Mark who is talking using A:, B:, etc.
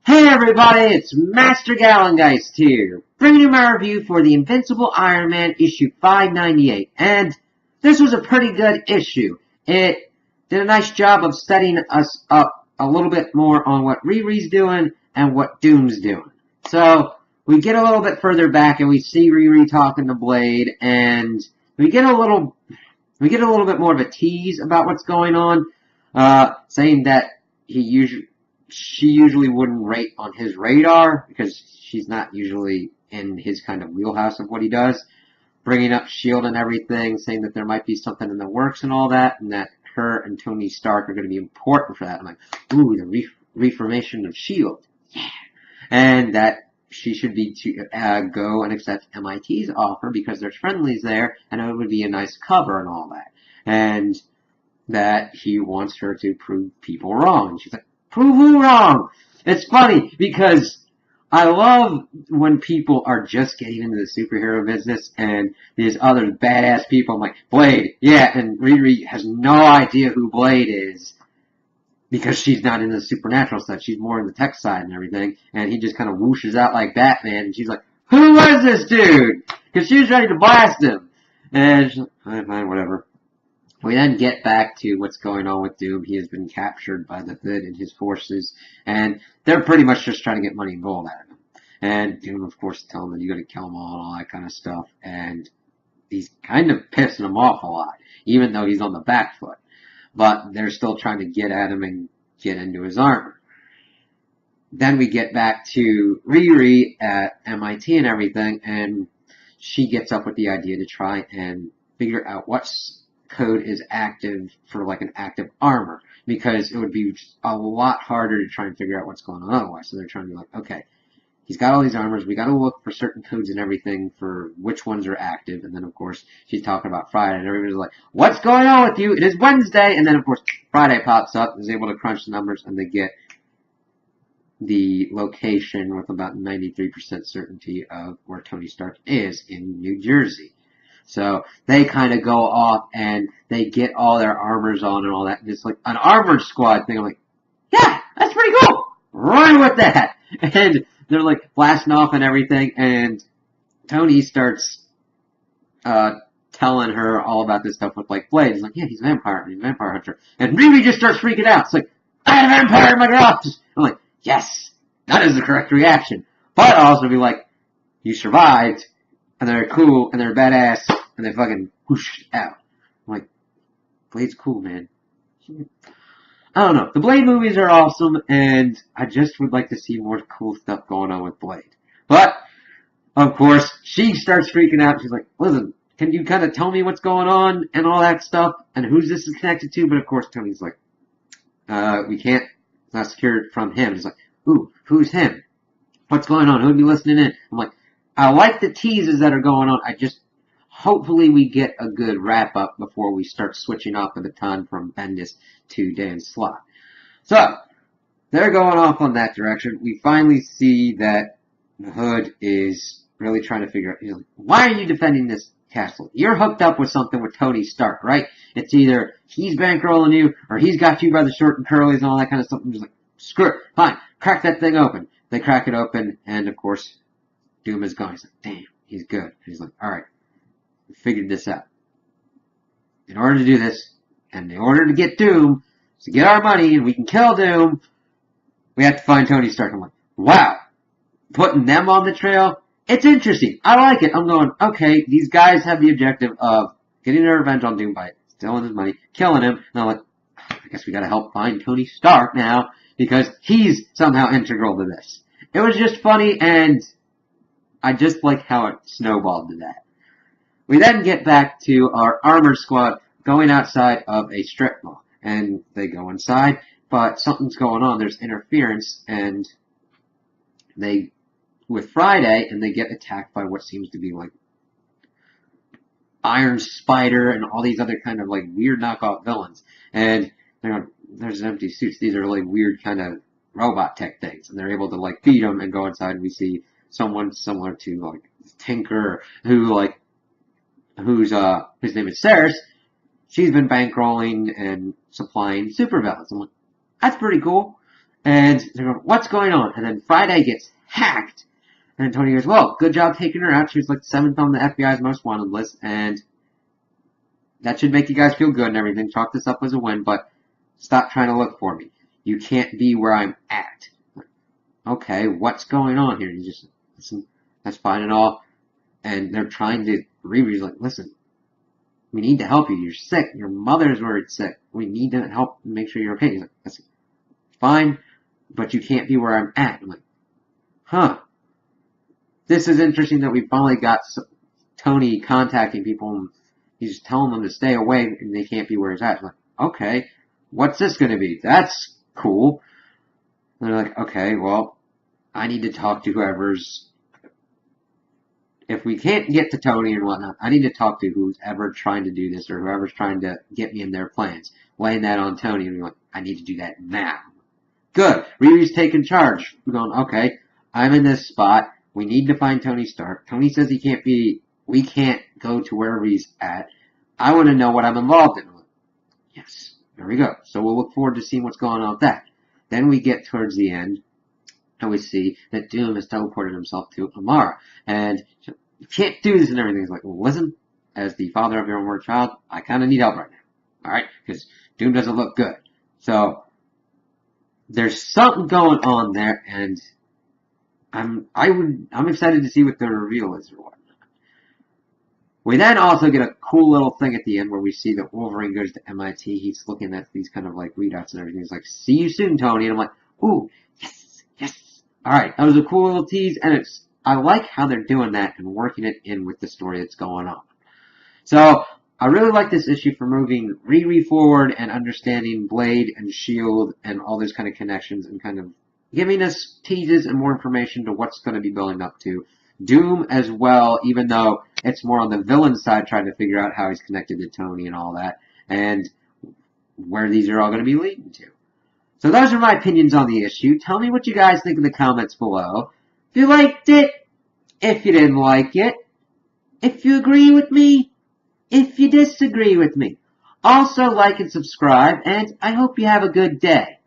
A: Hey everybody, it's Master Gallengeist here, bringing you my review for the Invincible Iron Man issue 598, and this was a pretty good issue. It did a nice job of setting us up a little bit more on what Riri's doing and what Doom's doing. So, we get a little bit further back and we see Riri talking to Blade, and we get a little bit more of a tease about what's going on, saying that she usually wouldn't rate on his radar because she's not usually in his kind of wheelhouse of what he does. Bringing up S.H.I.E.L.D. and everything, saying that there might be something in the works and all that, and that her and Tony Stark are going to be important for that. I'm like, ooh, the reformation of S.H.I.E.L.D. Yeah. And that she should be to go and accept MIT's offer because there's friendlies there, and it would be a nice cover and all that. And that he wants her to prove people wrong. And she's like, prove who wrong? It's funny because I love when people are just getting into the superhero business and these other badass people. I'm like, Blade, yeah, and Riri has no idea who Blade is because she's not in the supernatural side. She's more in the tech side and everything. And he just kind of whooshes out like Batman, and she's like, who was this dude? Because she was ready to blast him. And she's like, fine, whatever. We then get back to what's going on with Doom. He has been captured by the Hood and his forces, and they're pretty much just trying to get money and gold out of him. And Doom, of course, tells him that you gotta kill them all and all that kind of stuff, and he's kind of pissing him off a lot, even though he's on the back foot. But they're still trying to get at him and get into his armor. Then we get back to Riri at MIT and everything, and she gets up with the idea to try and figure out what's code is active for like an active armor, because it would be a lot harder to try and figure out what's going on otherwise. So they're trying to be like, okay, he's got all these armors, we gotta look for certain codes and everything for which ones are active. And then of course she's talking about Friday and everybody's like, what's going on with you? It is Wednesday. And then of course Friday pops up and is able to crunch the numbers, and they get the location with about 93% certainty of where Tony Stark is in New Jersey. So they kind of go off and they get all their armors on and all that. And it's like an armored squad thing. I'm like, yeah, that's pretty cool. Run with that. And they're like blasting off and everything. And Tony starts telling her all about this stuff with like Blade. He's like, yeah, he's a vampire. He's a vampire hunter. And Riri just starts freaking out. It's like, I have a vampire in my garage. I'm like, yes, that is the correct reaction. But I'll also be like, you survived. And they're cool, and they're badass, and they fucking whoosh out. I'm like, Blade's cool, man. I don't know. The Blade movies are awesome, and I just would like to see more cool stuff going on with Blade. But, of course, she starts freaking out. She's like, listen, can you kind of tell me what's going on, and all that stuff, and who's this is connected to? But, of course, Tony's like, we can't, it's not secured from him. He's like, ooh, who's him? What's going on? Who'd be listening in? I'm like, I like the teases that are going on. Hopefully we get a good wrap up before we start switching off the baton from Bendis to Dan Slott. So, they're going off on that direction. We finally see that the Hood is really trying to figure out, he's like, why are you defending this castle? You're hooked up with something with Tony Stark, right? It's either he's bankrolling you, or he's got you by the short and curlies and all that kind of stuff. I'm just like, screw it, fine, crack that thing open. They crack it open, and of course, Doom is gone. He's like, damn, he's good. And he's like, alright, we figured this out. In order to do this, and in order to get Doom, to get our money, and we can kill Doom, we have to find Tony Stark. I'm like, wow, putting them on the trail, it's interesting. I like it. I'm going, okay, these guys have the objective of getting their revenge on Doom by stealing his money, killing him, and I'm like, I guess we gotta help find Tony Stark now, because he's somehow integral to this. It was just funny, and I just like how it snowballed to that. We then get back to our armored squad going outside of a strip mall. And they go inside, but something's going on. There's interference, and with Friday, and they get attacked by what seems to be like Iron Spider and all these other kind of like weird knockoff villains. And there's empty suits. These are like weird kind of robot tech things. And they're able to like beat them and go inside, and we see someone similar to like Tinker, whose name is Ceres. She's been bankrolling and supplying supervillains. I'm like, that's pretty cool. And they're going, what's going on? And then Friday gets hacked. And Tony goes, well, good job taking her out. She was like 7th on the FBI's most wanted list. And that should make you guys feel good and everything. Chalk this up as a win, but stop trying to look for me. You can't be where I'm at. Okay, what's going on here? You just, listen, that's fine and all. And they're trying to Riri's like, listen, we need to help you. You're sick. Your mother's worried sick. We need to help make sure you're okay. He's like, that's fine, but you can't be where I'm at. I'm like, huh. This is interesting that we finally got Tony contacting people and he's telling them to stay away and they can't be where he's at. I'm like, okay, what's this going to be? That's cool. And they're like, okay, well, I need to talk to whoever's... If we can't get to Tony and whatnot, I need to talk to who's ever trying to do this or whoever's trying to get me in their plans. Laying that on Tony and we're like, I need to do that now. Good. Riri's taking charge. We're going, okay, I'm in this spot. We need to find Tony Stark. Tony says we can't go to wherever he's at. I want to know what I'm involved in. Like, yes, there we go. So we'll look forward to seeing what's going on with that. Then we get towards the end and we see that Doom has teleported himself to Amara. And you can't do this and everything. He's like, well, listen, as the father of your onward child, I kind of need help right now. Alright? Because Doom doesn't look good. So, there's something going on there, and I'm excited to see what the reveal is or whatnot. We then also get a cool little thing at the end where we see that Wolverine goes to MIT. He's looking at these kind of like readouts and everything. He's like, see you soon, Tony. And I'm like, ooh, yes, yes. Alright, that was a cool little tease, and I like how they're doing that and working it in with the story that's going on. So, I really like this issue for moving Riri forward and understanding Blade and S.H.I.E.L.D. and all those kind of connections and kind of giving us teases and more information to what's going to be building up to. Doom as well, even though it's more on the villain side trying to figure out how he's connected to Tony and all that, and where these are all going to be leading to. So those are my opinions on the issue. Tell me what you guys think in the comments below. If you liked it, if you didn't like it, if you agree with me, if you disagree with me. Also like and subscribe, and I hope you have a good day.